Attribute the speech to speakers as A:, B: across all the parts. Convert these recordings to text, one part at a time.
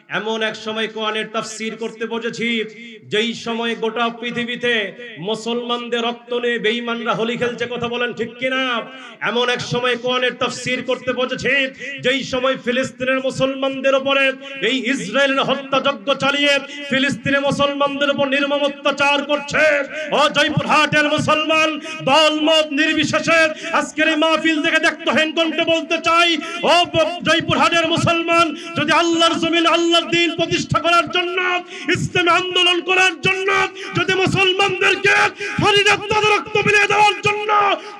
A: এমন এক সময় কোরআনের তাফসীর করতে বসেছি যেই সময় গোটা পৃথিবীতে মুসলমানদের রক্ত নিয়ে বেঈমানরা হোলি খেলছে, কথা বলেন ঠিক কিনা? এমন এক সময় কোরআনের তাফসীর করতে বসেছি যেই সময় ফিলিস্তিনের মুসলমানদের উপরে এই ইসরায়েলের হত্যাযজ্ঞ চালিয়ে ফিলিস্তিনের মুসলমানদের উপর নির্মম অত্যাচার করছে। ও জয়পুরহাটের মুসলমান, দল মত নির্বিশেষে আজকের এই মাহফিল থেকে দেখতহীন কণ্ঠে বলতে চাই, ও জয়পুরহাটের মুসলমান, যদি আল্লাহর জমিনে আল্লাহর দ্বীন প্রতিষ্ঠা করার জন্য, ইসলামী আন্দোলন করার জন্য, যদি মুসলমানদেরকে রক্ত বিলিয়ে দেওয়ার জন্য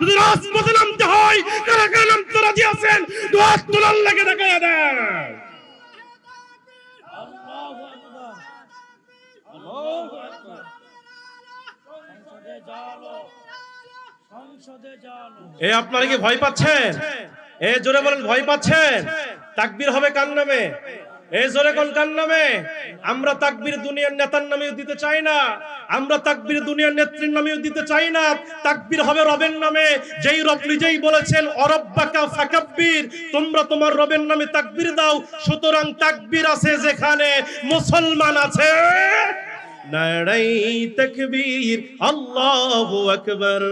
A: যদি রাজপথে নামতে হয়, কারা কারা নামতে রাজি আছেন? দুহাত তুলে আল্লাহকে দেখায়া দেন। আল্লাহু আকবার, আল্লাহু আকবার। সংসদে যাও। এ আপনারা কি ভয় পাচ্ছেন? এ জোরে বলেন, ভয় পাচ্ছেন? তাকবীর হবে কার নামে? এ জোরে কোন কার নামে? আমরা তাকবীর দুনিয়ার নেতার নামেও দিতে চাই না, আমরা তাকবীর দুনিয়ার নেত্রীর নামেও দিতে চাই না। তাকবীর হবে রবের নামে, যেই রব নিজেই বলেছেন অরব্বাকা ফাকাব্বির, তোমরা তোমার রবের নামে তাকবীর দাও। সুতরাং তাকবীর আছে যেখানে মুসলমান আছে। নারাই তাকবীর, আল্লাহু আকবার,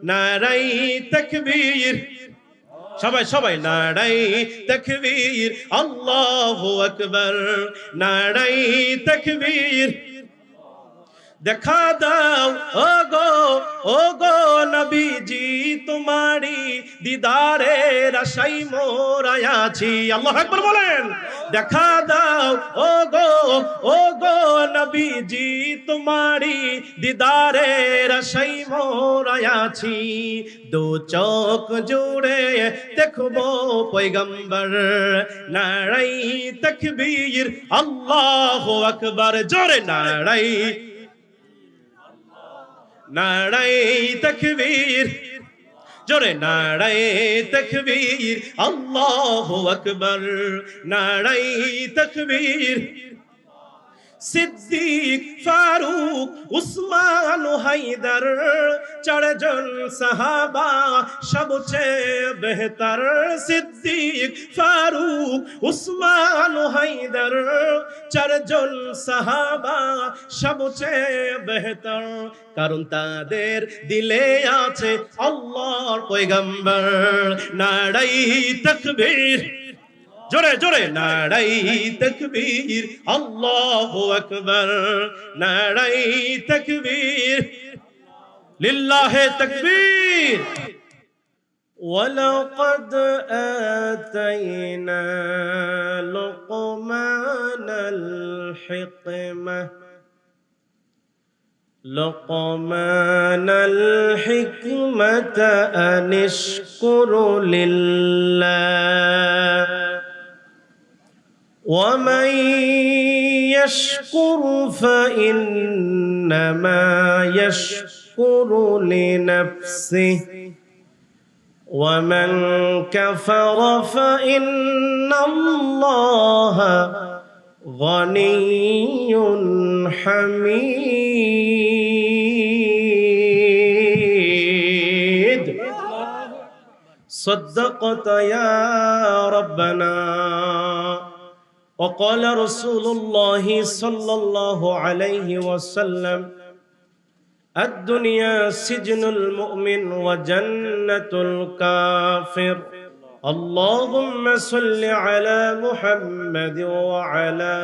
A: নারাই তাকবীর। সবাই সবাই নারাই তাকবীর, আল্লাহু আকবার, নারাই তাকবীর। দেখা দাও ও গো নবীজি, তোমারি দিদারের আশায় মোরা আছি। আল্লাহু আকবার বলেন। দেখা দাও ও গো নবীজি, তোমারি দিদারের আশায় মোরা আছি। দু চোখ জুড়ে দেখবো পয়গম্বর, নারাই তাকবীর, আল্লাহু আকবার। জোরে নারাই, নারায়ে তাকবীর, জোরে নারায়ে তাকবীর, আল্লাহু আকবার, নারায়ে তাকবীর। সিদ্দিক, ফারুক, উসমান, হায়দার, চারজন সাহাবা সবচেয়ে বেহতর। সিদ্দিক, ফারুক, উসমান, হায়দার, চারজন সাহাবা সবচেয়ে বেহতর, কারণ তাদের দিলে আছে আল্লাহর পয়গম্বর। নারায়ে তাকবীর, জোরে জোরে নারাই তাকবীর, আল্লাহু আকবার, নারাই তাকবীর, লিল্লাহি তাকবীর। ওয়ালাকাদ আতাইনা লুকমানাল হিকমাহ, লুকমানাল হিকমাতা আনিশকুর লিল্লাহ, ومن يشكر فإنما يشكر لنفسه ومن كفر فإن الله غني حميد. صدقت يا ربنا. وقال رسول الله صلى الله عليه وسلم: الدنيا سجن المؤمن وجنة الكافر. اللهم صل على محمد وعلى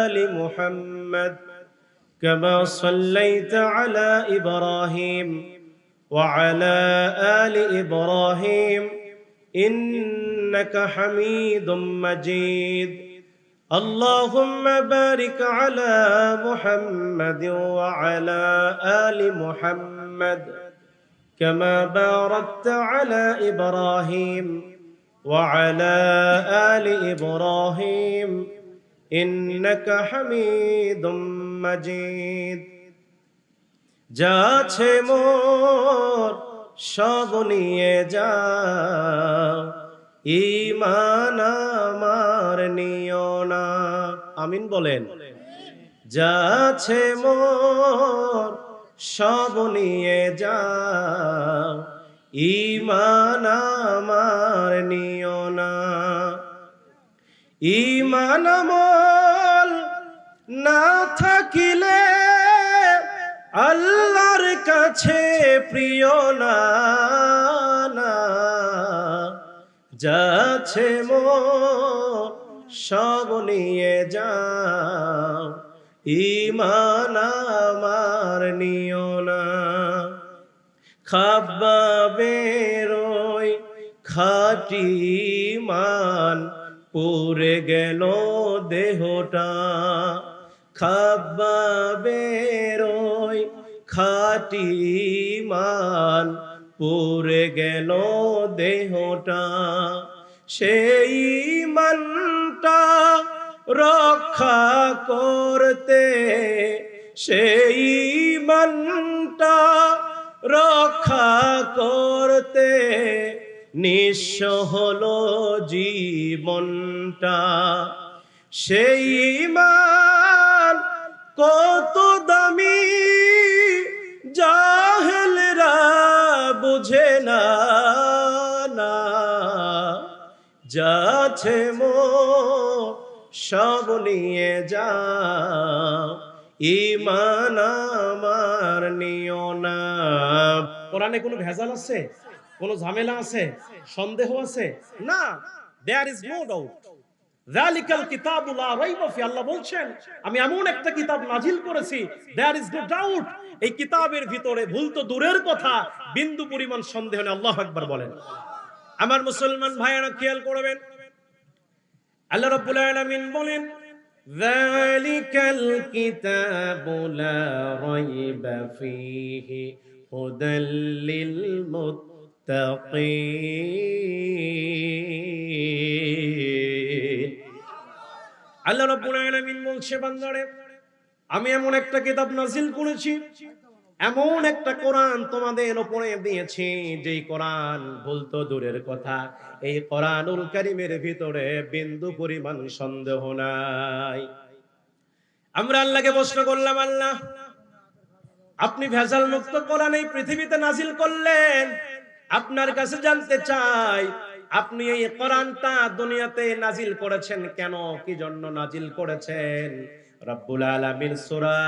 A: آل محمد كما صليت على إبراهيم وعلى آل إبراهيم إنك حميد مجيد. اللهم بارك على محمد وعلى آل محمد كما باركت على إبراهيم وعلى آل إبراهيم إنك حميد مجيد. যাচ্ছে মোর সব নিয়ে যাও, ঈমান আমার নিও না। আমিন বলেন। যাচ্ছে মোর সব নিয়ে যাও, ঈমান আমার নিও না। ঈমান আমার কাছে প্রিয় না না, যাচ্ছে মোর সব নিয়ে যাও, ঈমান আমার নিও না। খাবাবের ওই খাঁটি ঈমান পুড়ে গেল দেহটা, খাবাবের ওই খাঁটি ঈমান পুড়ে গেল দেহটা। সেই ঈমানটা রক্ষা করতে, সেই ঈমানটা রক্ষা করতে নিঃস্ব হলো জীবনটা। সেই ঈমান কত দামি জাহেলরা বুঝে না না, যাচ্ছে মোর সব নিয়ে যাও, ঈমান আমার নিও না। কোরআনে কোনো ভেজাল আছে, কোনো ঝামেলা আছে, সন্দেহ আছে? না, দেয়ার ইজ নো ডাউট। যালিকাল কিতাবু লা রাইবা ফি, আল্লাহ বলছেন আমি এমন একটা কিতাব নাজিল করেছি, দেয়ার ইজ নো ডাউট, এই কিতাবের ভিতরে ভুল তো দূরের কথা, বিন্দু পরিমাণ সন্দেহ নেই। আল্লাহু আকবার বলেন। আমার মুসলমান ভাইয়েরা খেয়াল করবেন, আল্লাহ রাব্বুল আলামিন বলেন যালিকাল কিতাবু লা রাইবা ফীহি হুদাল লিল মুত্তাকিন। আল্লাহ রাব্বুল আলামিন বলছে বান্দারে আমি এমন একটা কিতাব নাজিল করেছি, এমন একটা কোরআন তোমাদের উপরে দিয়েছি, যেই কোরআন ভুল তো দূরের কথা, এই কোরআনুল কারীমের ভিতরে বিন্দু পরিমাণ সন্দেহ নাই। আমরা আল্লাহকে প্রশ্ন করলাম, আল্লাহ আপনি ভেজাল মুক্ত কোরআন এই পৃথিবীতে নাজিল করলেন, আপনার কাছে জানতে চাই আপনি এই কোরআনটা দুনিয়াতে নাজিল করেছেন কেন, কি জন্য নাজিল করেছেন? রব্বুল আলামিন সূরা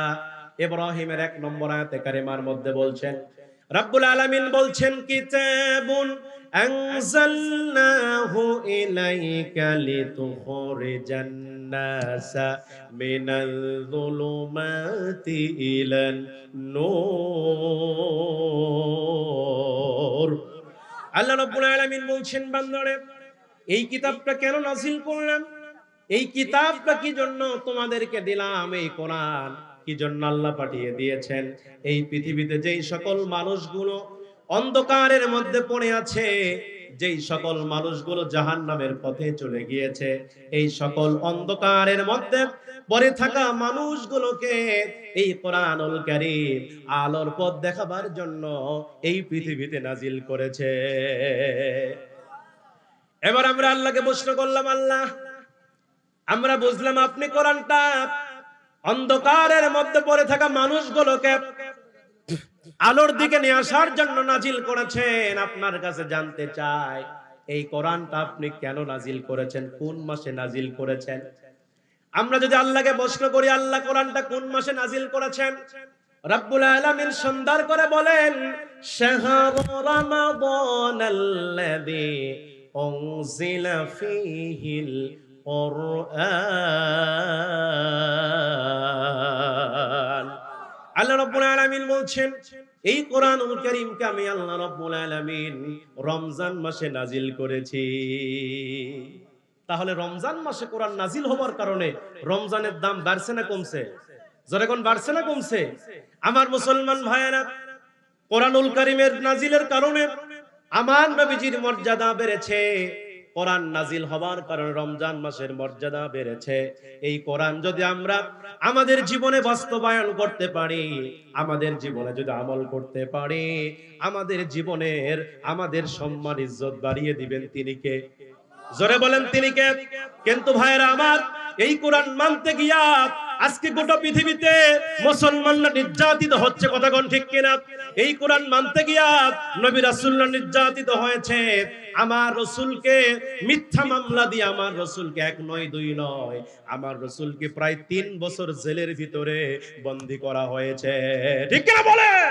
A: ইব্রাহিমের 1 নম্বর আয়াতে কারিমার মধ্যে বলছেন, রব্বুল আলামিন বলছেন কিতাবুন আনজালনাহু ইলাইকা লিতুখরিজান নাসা মিনাল যুলুমাতি ইলান নূর। আল্লাহ রাব্বুল আলামিন বলছেন বান্দারে এই কিতাবটা কেন নাজিল করলাম, এই কিতাবটা কি জন্য তোমাদেরকে দিলাম, এই কোরআন কি জন্য আল্লাহ পাঠিয়ে দিয়েছেন? এই পৃথিবীতে যেই সকল মানুষগুলো অন্ধকারের মধ্যে পড়ে আছে, যেই সকল মানুষগুলো জাহান্নামের পথে চলে গিয়েছে, এই সকল অন্ধকারের মধ্যে পড়ে থাকা মানুষগুলোকে এই কোরআনুল কারীম আলোর পথ দেখাবার জন্য এই পৃথিবীতে নাজিল করেছে। এবার আমরা আল্লাহকে প্রশ্ন করলাম, আল্লাহ আমরা বুঝলাম আপনি কোরআনটা অন্ধকারের মধ্যে পড়ে থাকা মানুষগুলোকে আলোর দিকে নিয়ে আসার জন্য নাজিল করেছেন। আপনার কাছে জানতে চাই এই কোরআনটা আপনি কেন নাজিল করেছেন, কোন মাসে নাজিল করেছেন? আমরা যদি আল্লাহকে প্রশ্ন করি আল্লাহ কোরআনটা কোন মাসে নাজিল করেছেন, রব্বুল আলামিন সুন্দর করে বলেন শাহরু রমাদানাল্লাযী উনজিলা ফীহিল কুরআন। আল্লাহ রাব্বুল আলামিন বলছেন এই কোরআনুল কারীমকে আমি আল্লাহ রাব্বুল আলামিন রমজান মাসে নাজিল করেছি। তাহলে রমজান মাসে কোরআন নাজিল হওয়ার কারণে রমজানের দাম বাড়ছে না কমছে? জোরে কোন বাড়ছে না কমছে? আমার মুসলমান ভাইয়েরা, কোরআনুল কারীমের নাজিলের কারণে আমার নবীজির মর্যাদা বেড়েছে, কোরআন নাজিল হওয়ার কারণে রমজান মাসের মর্যাদা বেড়েছে। এই কোরআন যদি আমরা আমাদের জীবনে বাস্তবায়ন করতে পারি, আমাদের জীবনে যদি আমল করতে পারি, আমাদের জীবনের আমাদের সম্মান ইজ্জত বাড়িয়ে দিবেন তিনি কে? জোরে বলেন তিনি কে? কিন্তু ভাইরা আমার, এই কোরআন মানতে গিয়া আজকে গোটা পৃথিবীতে মুসলমানরা নির্যাতিত হচ্ছে, কথা কোন ঠিক কিনা? এই কোরআন মানতে গিয়া নবী রাসূলরা নির্যাতিত হয়েছে। আমার রাসূলকে মিথ্যা মামলা দিয়ে আমার রাসূলকে 1 নয় 2 নয়, আমার রাসূলকে প্রায় 3 বছর জেলের ভিতরে বন্দী করা হয়েছে, ঠিক কিনা বলেন?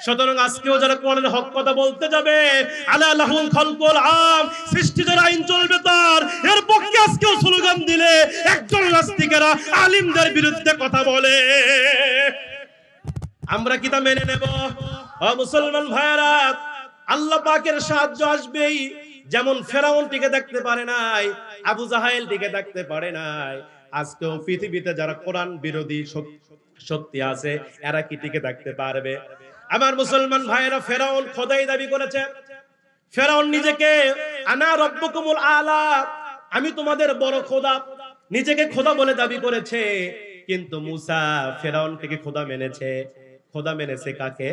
A: সুতরাং আজকেও যারা কোরআনের হক কথা বলতে যাবে, আলা লাহুল খালকুল আম, সৃষ্টিদের আইন চলবে তার, এর পক্ষে আজকেও স্লোগান দিলে একজন নাস্তিকেরা আলিমদের বিরুদ্ধে কথা বলে, আমরা কি তা মেনে নেব? ও মুসলমান ভাইরা, আল্লাহ পাকের সাহায্য আসবেই। যেমন ফেরাউন টিকে থাকতে পারে নাই, আবু জাহেল টিকে থাকতে পারে নাই, আজকেও পৃথিবীতে যারা কোরআন বিরোধী শক্তি আছে এরা কি টিকে থাকতে পারবে? আমার মুসলমান ভাইরা, ফেরাউন খোদাই দাবি করেছে। ফেরাউন নিজেকে আনা রব্বুকুমুল আলা, আমি তোমাদের বড় খোদা, নিজেকে খোদা বলে দাবি করেছে। কিন্তু মুসা ফেরাউন থেকে খোদা মেনেছে। খোদা মেনেছে কাকে?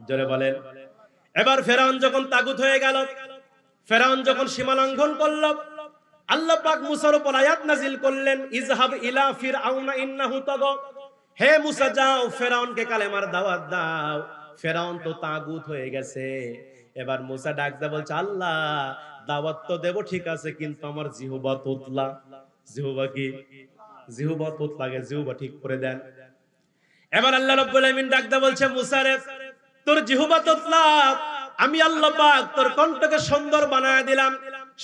A: জোরে বলেন। এবার ফেরাউন যখন তাগুত হয়ে গেল, ফেরাউন যখন সীমা লঙ্ঘন করল, আল্লাহ পাক মুসার উপর আয়াত নাজিল করলেন, ইযহাব ইলা ফিরআউনা ইন্নাহু তাগা, হে মুসা যাও ফেরাউনকে কালেমার দাওয়াত দাও, ফেরাউন তো তাগুত হয়ে গেছে। এবার মুসা ডাক দিয়ে বলছে, আল্লাহ দাওয়াত তো দেব ঠিক আছে, কিন্তু আমার জিহবা তোতলা। জিহবা কি? জিহবা তোতলাকে জিহবা ঠিক করে দেন। এবার আল্লাহ রাব্বুল আলামিন ডাক দিয়ে বলছে, মুসা রে, তোর জিহবা তোতলা, আমি আল্লাহ পাক তোর কণ্ঠকে সুন্দর বানায় দিলাম।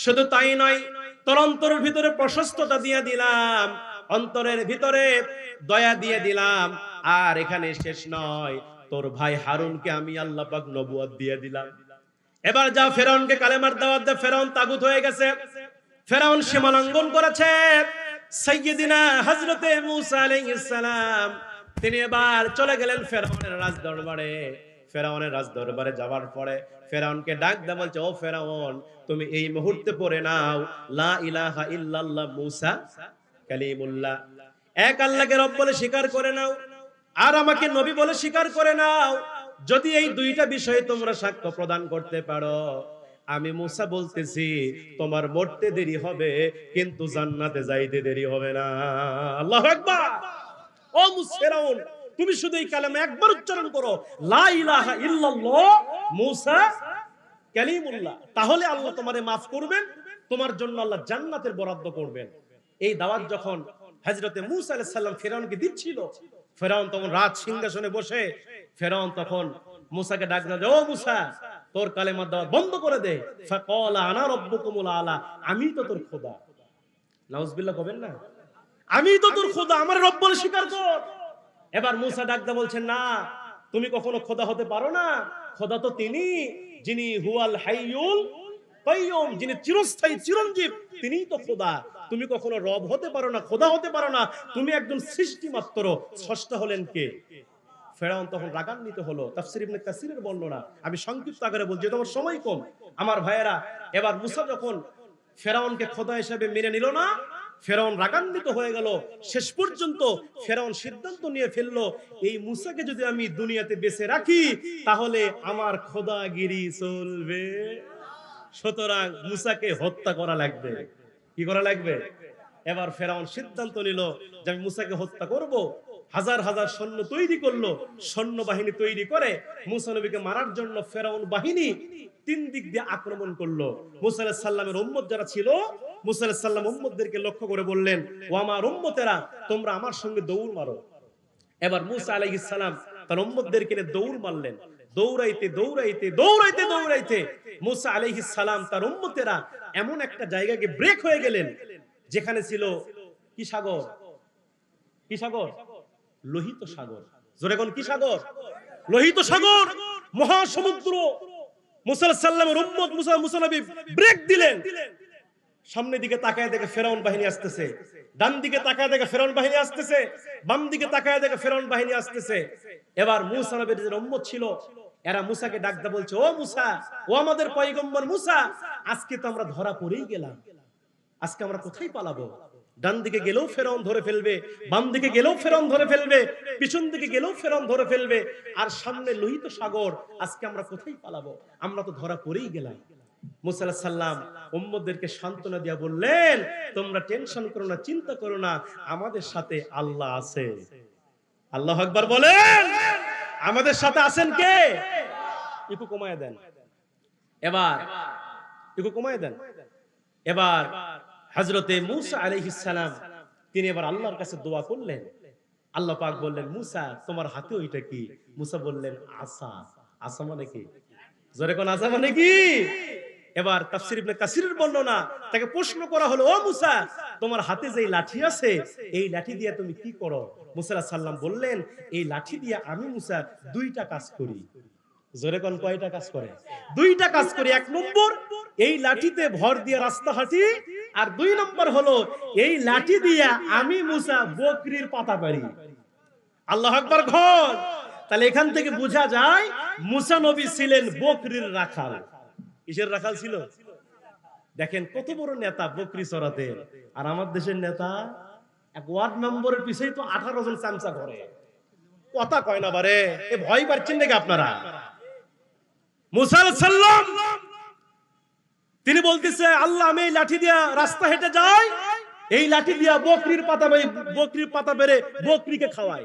A: শুধু তাই নয়, তোর অন্তরের ভিতরে প্রশস্ততা দিয়ে দিলাম, অন্তরের ভিতরে দয়া দিয়ে দিলাম। আর এখানে শেষ নয়, তোর ভাই হারুনকে আমি আল্লাহ পাক নবুয়ত দিয়ে দিলাম। এবার যা ফেরাউনকে কালেমার দাওয়াত দে। ফেরাউন তাগুত হয়ে গেছে, ফেরাউন সীমা লঙ্ঘন করেছে। সাইয়্যিদিনা হযরতে মূসা আলাইহিস সালাম তিনি এবার চলে গেলেন ফেরাউনের রাজ দরবারে। ফেরাউনের রাজ দরবারে যাওয়ার পরে ফেরাউনকে ডাক দিয়ে বলছে, ও ফেরাউন, তুমি এই মুহূর্তে পড়ে নাও লা ইলাহা ইল্লাল্লাহ মূসা কালিমুল্লাহ, এক আল্লাহকে রব বলে স্বীকার করে নাও, আর আমাকে নবী বলে স্বীকার করে নাও। যদি এই দুইটা বিষয়ে তোমরা সাক্ষ্য প্রদান করতে পারো, আমি মূসা বলতেছি তোমার মরতে দেরি হবে, কিন্তু জান্নাতে যাইতে দেরি হবে না। আল্লাহু আকবার। ও ফেরাউন, তুমি শুধু এই কালেমা একবার উচ্চারণ করো, লা ইলাহা ইল্লাল্লাহ মূসা কালিমুল্লাহ, তাহলে আল্লাহ তোমারে maaf করবেন, তোমার জন্য আল্লাহ জান্নাতের বরাদ্দ করবেন। এই দাওয়াত যখন হযরতে মূসা আলাইহিস সালাম ফেরাউনকে দিচ্ছিল, ফেরাউন তখন রাজ সিংহাসনে বসে, ফেরাউন তখন মূসাকে ডাক দিল, ও মূসা, তোর কালেমার দাওয়াত বন্ধ করে দে। ফাকালা আনা রাব্বুকুমুল আলা, আমি তো তোর খোদা। নাউজুবিল্লাহ কবেন না, আমি তো তোর খোদা, আমার রব বলে স্বীকার কর। এবার মূসা ডাক দিয়ে বলছেন, না, তুমি কখনো খোদা হতে পারো না। খোদা তো তিনি, যিনি হুয়াল হাইয়ুল কাইয়ুম, যিনি চিরস্থায়ী চিরঞ্জীব, তিনিই তো খোদা। তুমি কখনো রব হতে পারো না, খোদা হতে পারো না, তুমি একজন সৃষ্টি মাত্র। স্রষ্টা হলেন কে? ফেরাউন তখন রাগান্বিত হলো। তাফসীর ইবনে কাসিরের বর্ণনা, আমি সংক্ষিপ্ত আকারে বলছি, তোমার সময় কম আমার ভাইয়েরা। এবার মূসা যখন ফেরাউনকে খোদা হিসেবে মেনে নিল না, ফেরাউন রাগান্বিত হয়ে গেল। শেষ পর্যন্ত ফেরাউন সিদ্ধান্ত নিয়ে ফেললো, এই মূসাকে যদি আমি দুনিয়াতে বেঁচে রাখি তাহলে আমার খোদাগিরি চলবে, সুতরাং মূসাকে হত্যা করা লাগবে। কি করা লাগবে? এবার ফেরাউন সিদ্ধান্ত নিল যে আমি মূসাকে হত্যা করব। হাজার হাজার সৈন্য তৈরি করলো, সৈন্য বাহিনী তৈরি করে মূসা নবীকে মারার জন্য ফেরাউন বাহিনী তিন দিক দিয়ে আক্রমণ করলো। মূসা আলাইহিস সালামের উম্মত যারা ছিল, মূসা আলাইহিস সালাম উম্মতদেরকে লক্ষ্য করে বললেন, ও আমার উম্মতেরা, তোমরা আমার সঙ্গে দৌড় মারো। এবার মূসা আলাইহিস সালাম তার উম্মতদেরকে নিয়ে দৌড় মারলেন। দৌড়াইতে দৌড়াইতে দৌড়াইতে দৌড়াইতে মূসা আলাইহিস সালাম তার উম্মতেরা এমন একটা জায়গায় ব্রেক হয়ে গেলেন, যেখানে ছিল কি সাগর? কি সাগর? লোহিত সাগর। জোরে কোন কি সাগর? লোহিত সাগর, মহাসমুদ্র। মূসা আলাইহিস সালামের উম্মত মূসা নবী ব্রেক দিলেন। সামনের দিকে তাকায় দেখে ফেরাউন বাহিনী আসতেছে, ডান দিকে তাকায় দেখে ফেরাউন বাহিনী আসতেছে, বাম দিকে তাকায় দেখে ফেরাউন বাহিনী আসতেছে। এবার মূসা নবীর যে উম্মত ছিল, এরা মূসাকে ডাক দিয়ে বলছে, ও মূসা, ও আমাদের পয়গম্বর মূসা, আজকে তো আমরা ধরা পড়েই গেলাম, আজকে আমরা কোথায় পালাবো? ডান দিকে গেলেও ফেরাউন ধরে ফেলবে, বাম দিকে গেলেও ফেরাউন ধরে ফেলবে, পিছন দিকে গেলেও ফেরাউন ধরে ফেলবে, আর সামনে লোহিত সাগর, আজকে আমরা কোথায় পালাবো? আমরা তো ধরা পড়েই গেলাম। মূসা আলাইহিস সালাম উম্মতদেরকে সান্ত্বনা দিয়া বললেন, তোমরা টেনশন করো না, চিন্তা করো না, আমাদের সাথে আল্লাহ আছে। আল্লাহু আকবার বলেন। আমাদের সাথে আছেন কে? একটু কমায় দেন, এবার একটু কমায় দেন। এবার হযরতে মূসা আলাইহিস সালাম তিনি এবার আল্লাহর কাছে দোয়া করলেন। আল্লাহ পাক বললেন, মূসা তোমার হাতে ওইটা কি? মূসা বললেন, আসা। আসা মানে কি? জোরে কোন আসা মানে কি? এবার তাফসীর ইবনে কাসিরের বর্ণনা, তাকে প্রশ্ন করা হলো, ও মুসা, তোমার হাতে যে লাঠি আছে এই লাঠি দিয়ে তুমি কি করো? মুসা আলাইহিস সালাম বললেন, এই লাঠি দিয়ে আমি মুসা দুইটা কাজ করি। জোরে কোন কয়টা কাজ করে? দুইটা কাজ করি। এক নম্বর, এই লাঠিতে ভর দিয়ে রাস্তা হাঁটি, আর দুই নম্বর হলো এই লাঠি দিয়ে আমি মুসা বকরির পাতা পারি। আল্লাহু আকবার ঘর। তাহলে এখান থেকে বোঝা যায় মুসা নবী ছিলেন বকরির রাখাল। কিসের রাখাল ছিল? দেখেন কত বড় নেতা, বকরি চড়াতে। আর আমার দেশের নেতা এক ওয়ার্ড মেম্বারের পিছেই তো 18 জন চামচা করে, কথা কয় না বারে। এ ভয় পাচ্ছেন নাকি আপনারা? মুসা আলাইহিস সালাম তিনি বলতেছে, আল্লাহ আমি এই লাঠি দিয়া রাস্তা হেঁটে যাই, এই লাঠি দিয়া বকরির পাতা বেরে বকরিকে খাওয়াই।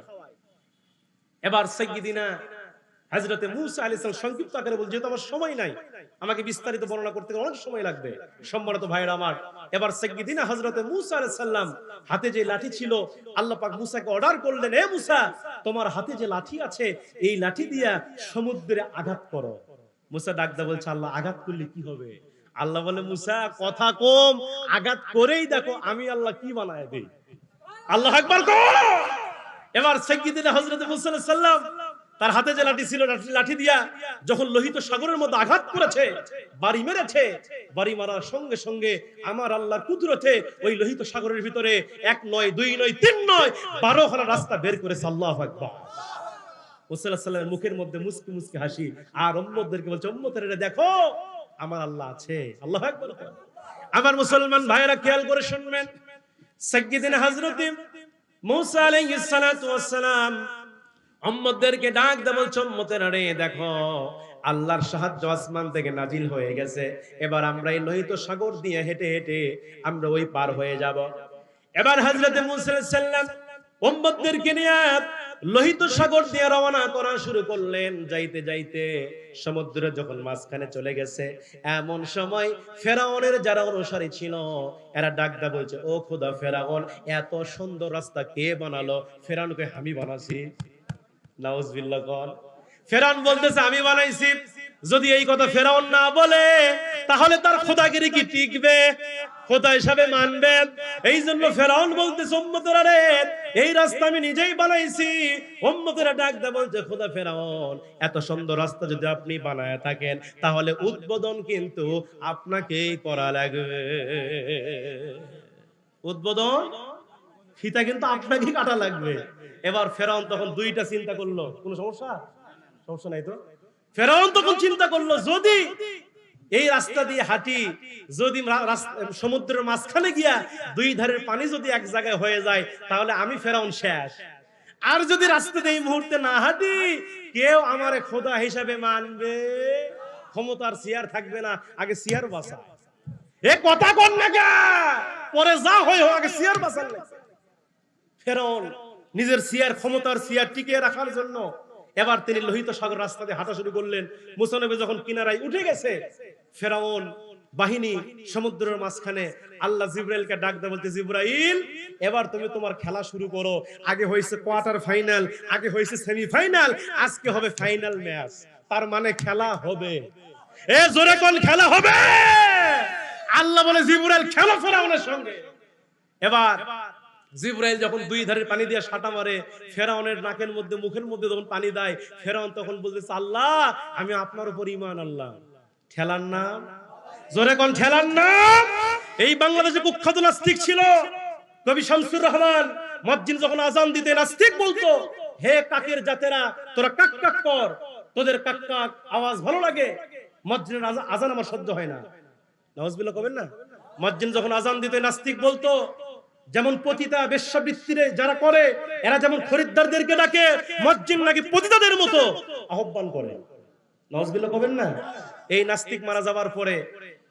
A: এবার সাইয়্যিদিনা হযরতে মূসা আলাইহিস সালাম সংক্ষিপ্ত আকারে বলছে, যেহেতু আমার সময় নাই, আমাকে বিস্তারিত বর্ণনা করতে অনেক সময় লাগবে। সম্মানিত ভাইরা আমার, এবার সাইয়্যিদিনা হযরতে মূসা আলাইহিস সালাম হাতে যে লাঠি ছিল, আল্লাহ পাক মূসাকে অর্ডার করলেন, এ মূসা, তোমার হাতে যে লাঠি আছে এই লাঠি দিয়া সমুদ্রে আঘাত করো। মূসা ডাক দিয়ে বলছে, আল্লাহ আঘাত করলে কি হবে? আল্লাহ বলে, মূসা কথা কম, আঘাত করেই দেখো আমি আল্লাহ কি বানায় দেই। আল্লাহু আকবার কও। এবার সাইয়্যিদিনা হযরত মূসা আলাইহিস সালাম তার হাতে যে লাঠি ছিল, লাঠি দিয়া যখন লোহিত সাগরের মধ্যে আঘাত করেছে, বাড়ি মেরেছে, বাড়ি মারার সঙ্গে সঙ্গে আমার আল্লাহর কুদরতে ওই লোহিত সাগরের ভিতরে 1 নয় 2 নয় 3 নয় 12 খানা রাস্তা বের করেছে। আল্লাহু আকবার। মূসা আলাইহিস সালামের মুখের মধ্যে মুস্কি মুস্কি হাসি, আর উম্মতদেরকে বলছে, উম্মতেরা দেখো আমার আল্লাহ আছে। আল্লাহু আকবার। আমার মুসলমান ভাইরা খেয়াল করে শুনবেন, সাইয়্যিদিনা হযরত মূসা আলাইহিস সালাতু ওয়াস সালাম উম্মতদেরকে ডাক দিয়ে বলছে, উম্মতেরা রে দেখো আল্লাহর সাহায্য আসমান থেকে নাজিল হয়ে গেছে। এবার আমরা এই লোহিত সাগর দিয়ে হেঁটে হেঁটে আমরা ওই পার হয়ে যাব। এবার হযরত মূসা আলাইহিস সালাম উম্মতদেরকে নিয়ে লোহিত সাগর দিয়ে রওনা করা শুরু করলেন। যাইতে যাইতে সমুদ্রে যখন মাঝখানে চলে গেছে, এমন সময় ফেরাউনের যারা অনুসারী ছিল এরা ডাক দিয়ে বলছে, ও খোদা ফেরাউন, এত সুন্দর রাস্তা কে বানালো? ফেরাউনকে আমি বানাইছি। নাউজুবিল্লাহ কল। ফেরাউন বলতেছে আমি বানাইছি। যদি এই কথা ফেরাউন না বলে তাহলে তার খোদাগিরি কি টিকবে? খোদা হিসাবে মানবে? এই জন্য ফেরাউন বলতেছে, উম্মতেরা রে এই রাস্তা আমি নিজেই বানাইছি। উম্মতেরা ডাক দিয়ে বলছে, খোদা ফেরাউন, এত সুন্দর রাস্তা যদি আপনি বানায় থাকেন তাহলে উদ্বোধন কিন্তু আপনাকেই করা লাগবে। উদ্বোধন ফিতা কিন্তু আপনাকেই কাটা লাগবে। এবার ফেরাউন তখন দুইটা চিন্তা করলো, কোন সমস্যা নাই তো? ফেরাউন তখন চিন্তা করলো, যদি এই রাস্তা দিয়ে হাঁটি, যদি সমুদ্রের মাঝখানে গিয়া দুই ধারের পানি যদি এক জায়গায় হয়ে যায় তাহলে আমি ফেরাউন শেষ। আর যদি রাস্তা দিয়ে এই মুহূর্তে না হাঁটি, কেউ আমারে খোদা হিসাবে মানবে? ক্ষমতার চেয়ার থাকবে না, আগে চেয়ার বাঁচা। এ কথা কন না কে? পরে যা হয় হোক, আগে চেয়ার বাঁচার লাগবে। ফেরাউন নিজের চেয়ার, ক্ষমতার চেয়ার টিকিয়ে রাখার জন্য এবার তিনি লোহিত সাগর রাস্তা দিয়ে হাঁটা শুরু করলেন। মূসা নবী যখন কিনারায় উঠে গেছে, ফেরাউন বাহিনী সমুদ্রের মাঝখানে, আল্লাহ জিবরাইলকে ডাক দিয়ে বলতে, জিবরাইল এবার তুমি তোমার খেলা শুরু করো। আগে হয়েছে কোয়ার্টার ফাইনাল, আগে হয়েছে সেমিফাইনাল, আজকে হবে ফাইনাল ম্যাচ। তার মানে খেলা হবে। এ জোরে কোন খেলা হবে? আল্লাহ বলে, জিবরাইল খেলো ফেরাউনের সঙ্গে। এবার জিবরাইল যখন দুই ধারের পানি দিয়ে সাঁটা মারে, ফেরাউনের নাকের মধ্যে মুখের মধ্যে যখন পানি দেয়, ফেরাউন তখন বলতেছে, আল্লাহ আমি আপনার উপর ঈমান আনলাম। ঠেলার নাম, জোরে কোন ঠেলার নাম? এই বাংলাদেশে কুখ্যাত নাস্তিক ছিল কবি শামসুর রহমান। মুয়াজ্জিন যখন আযান দিতে নাস্তিক বলতো, হে কাকের জাতেরা তোরা কাক কাক কর, তোদের কাক কাক আওয়াজ ভালো লাগে, মুয়াজ্জিনের আযান আমার সহ্য হয় না। নাউজুবিল্লাহ কবেন না? মুয়াজ্জিন যখন আযান দিতে নাস্তিক বলতো, যেমন পতিতা বেশ্যাবৃত্তিরে যারা করে এরা যেমন খরিদ্দারদেরকে ডাকে, মুয়াজ্জিন নাকি পতিতাদের মতো আহ্বান করে। নাউজুবিল্লাহ কবেন না? এই নাস্তিক মারা যাওয়ার পরে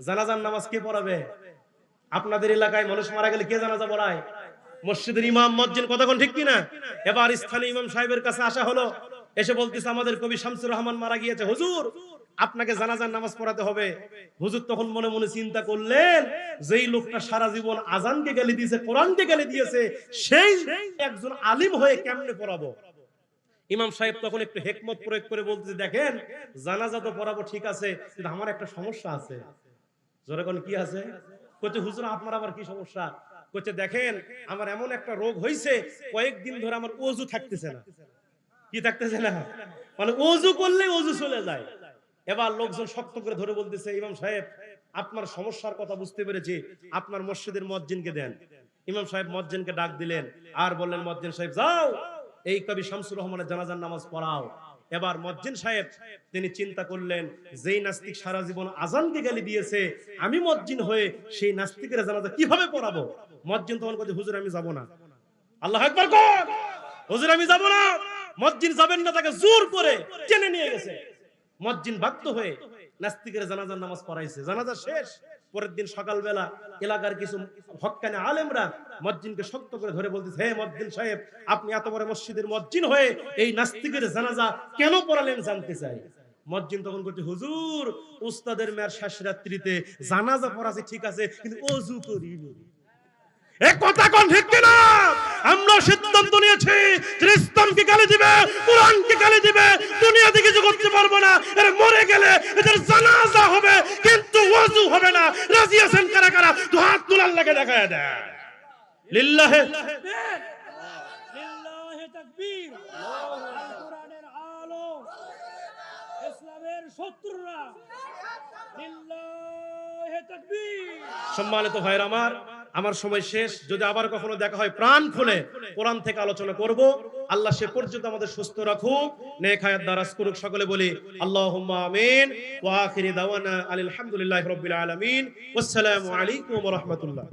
A: জানাজার নামাজ কে পড়াবে? আপনাদের এলাকায় মানুষ মারা গেলে কে জানাজা পড়ায়? মসজিদের ইমাম, মুয়াজ্জিন। কথা কোন ঠিক কিনা? এবার স্থানীয় ইমাম সাহেবের কাছে আসা হলো, এসে বলতেছে, আমাদের কবি শামসুর রহমান মারা গিয়েছে, হুজুর আপনাকে জানাজার নামাজ পড়াতে হবে। হুজুর তখন মনে মনে চিন্তা করলেন, যেই লোকটা সারা জীবন আজানকে গালি দিয়েছে, কোরআনকে গালি দিয়েছে, সেই একজন আলিম হয়ে কেমনে পড়াবো? ইমাম সাহেব তখন একটু হেকমত প্রয়োগ করে বলতেছে, দেখেন জানাজা তো পড়াবো ঠিক আছে, কিন্তু আমার একটা সমস্যা আছে। জোরে কোন কি আছে? কইতে হুজুর আপনার আবার কি সমস্যা? কইতে দেখেন আমার এমন একটা রোগ হইছে, কয়েকদিন ধরে আমার ওযু থাকতেছে না। কি থাকতেছে না? মানে ওযু করলে ওযু চলে যায়। এবার লোকজন শক্ত করে ধরে বলতেছে, ইমাম সাহেব আপনার সমস্যার কথা বুঝতে পেরেছি, আপনার মসজিদের মুয়াজ্জিনকে দেন। ইমাম সাহেব মুয়াজ্জিনকে ডাক দিলেন আর বললেন, মুয়াজ্জিন সাহেব যাও এই কবি শামসুর রহমানের জানাজার নামাজ পড়াও। এবার মুয়াজ্জিন সাহেব তিনি চিন্তা করলেন, যেই নাস্তিক সারা জীবন আজানকে গালি দিয়েছে, আমি মুয়াজ্জিন হয়ে সেই নাস্তিকের জানাজা কিভাবে পড়াবো? মুয়াজ্জিন তখন বলে, হুজুর আমি যাব না। আল্লাহু আকবার কর। হুজুর আমি যাব না। মুয়াজ্জিন যাবেন না, তাকে জোর করে টেনে নিয়ে গেছে। মুয়াজ্জিন বাধ্য হয়ে নাস্তিকের জানাজার নামাজ পড়াইছে। জানাজা শেষ। পরের দিন সকালবেলা এলাকার কিছু হক্কানি আলেমরা মুয়াজ্জিনকে শক্ত করে ধরে বলতেছে, হে মুয়াজ্জিন সাহেব, আপনি এত বড় মসজিদের মুয়াজ্জিন হয়ে এই নাস্তিকের জানাজা কেন পড়ালেন জানতে চাই। মুয়াজ্জিন তখন বলছে, হুজুর উস্তাদের মেয়ের শেষ রাত্রিতে জানাজা পড়াছে ঠিক আছে, কিন্তু ওযু করিনি। এক কথা কোন ঠিক কিনা? আমরা সিদ্ধান্ত নিয়েছি যে ইসলামকে গালি দিবে, কোরআনকে গালি দিবে, দুনিয়া থেকে কিছু করতে পারবো না। এরা মরে গেলে এদের জানাজা হবে, কিন্তু ওযু হবে না। রাজি আছেন কারা কারা? তো হাত তুলে আল্লাহকে দেখায় দেয়। লিল্লাহি
B: লিল্লাহি তাকবীর। আল কোরআনের আলো, ইসলামের শত্রুরা, লিল্লাহি তাকবীর।
A: সম্মানিত ভাইরা আমার সময় শেষ। যদি আবার কখনো দেখা হয় প্রাণ খুলে কোরআন থেকে আলোচনা করব। আল্লাহ সে পর্যন্ত আমাদের সুস্থ রাখুক, নেক হায়াত দারাজ করুক। সকলে বলি আল্লাহুম্মা আমিন। ওয়া আখিরি দাওয়ানা আলহামদুলিল্লাহি রাব্বিল আলামিন। ওয়াসসালামু আলাইকুম ওয়া রাহমাতুল্লাহ।